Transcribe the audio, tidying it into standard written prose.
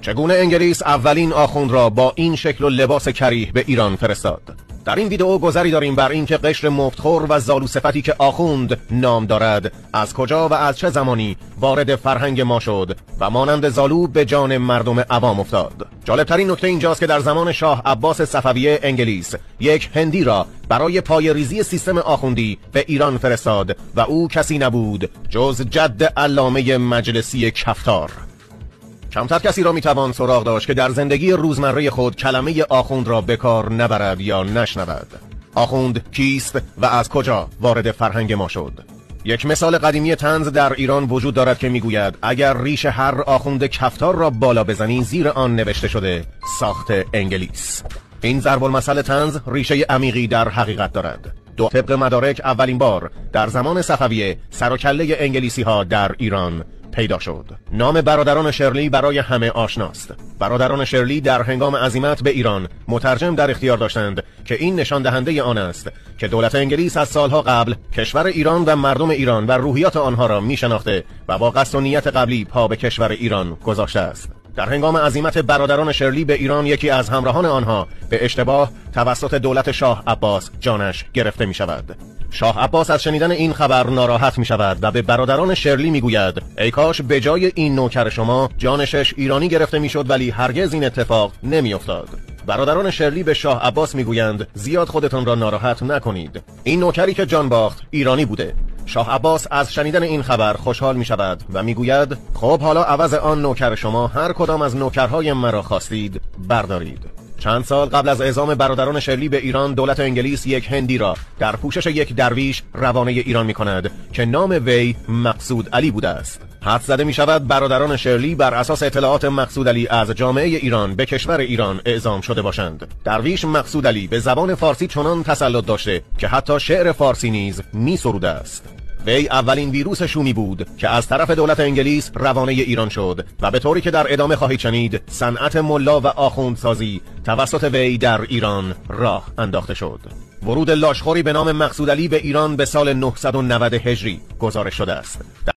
چگونه انگلیس اولین آخوند را با این شکل و لباس کریه به ایران فرستاد. در این ویدئو گذری داریم بر این که قشر مفتخور و زالو صفتی که آخوند نام دارد از کجا و از چه زمانی وارد فرهنگ ما شد و مانند زالو به جان مردم عوام افتاد. جالبترین نکته اینجاست که در زمان شاه عباس صفوی انگلیس یک هندی را برای پایه‌ریزی سیستم آخوندی به ایران فرستاد و او کسی نبود جز جد علامه مجلسی کفتار. کمتر کسی را میتوان سراغ داشت که در زندگی روزمره خود کلمه آخوند را به کار نبرد یا نشنود. آخوند کیست و از کجا وارد فرهنگ ما شد؟ یک مثال قدیمی طنز در ایران وجود دارد که میگوید اگر ریش هر آخوند کفتار را بالا بزنی زیر آن نوشته شده ساخت انگلیس. این ضرب المثل طنز ریشه عمیقی در حقیقت دارد. طبق مدارک اولین بار در زمان صفویه سر و کله انگلیسی ها در ایران پیدا شد. نام برادران شرلی برای همه آشناست. برادران شرلی در هنگام عزیمت به ایران مترجم در اختیار داشتند که این نشان دهنده آن است که دولت انگلیس از سالها قبل کشور ایران و مردم ایران و روحیات آنها را می شناخته و با قصد و نیت قبلی پا به کشور ایران گذاشته است. در هنگام عزیمت برادران شرلی به ایران یکی از همراهان آنها به اشتباه توسط دولت شاه عباس جانش گرفته می شود. شاه عباس از شنیدن این خبر ناراحت می شود و به برادران شرلی می گوید ای کاش به جای این نوکر شما جان 6 ایرانی گرفته می شد، ولی هرگز این اتفاق نمی افتاد. برادران شرلی به شاه عباس می گویند زیاد خودتان را ناراحت نکنید، این نوکری که جان باخت ایرانی بوده. شاه عباس از شنیدن این خبر خوشحال می شود و می گوید خب حالا عوض آن نوکر شما هر کدام از نوکرهای مرا خواستید بردارید. چند سال قبل از اعزام برادران شرلی به ایران دولت انگلیس یک هندی را در پوشش یک درویش روانه ایران می کند که نام وی مقصود علی بوده است. حدس زده می شود برادران شرلی بر اساس اطلاعات مقصود علی از جامعه ایران به کشور ایران اعزام شده باشند. درویش مقصود علی به زبان فارسی چنان تسلط داشته که حتی شعر فارسی نیز می سروده است. وی اولین ویروس شومی بود که از طرف دولت انگلیس روانه ایران شد و به طوری که در ادامه خواهید شنید صنعت ملا و آخوندسازی توسط وی در ایران راه انداخته شد. ورود لاشخوری به نام مقصود علی به ایران به سال 990 هجری گزارش شده است.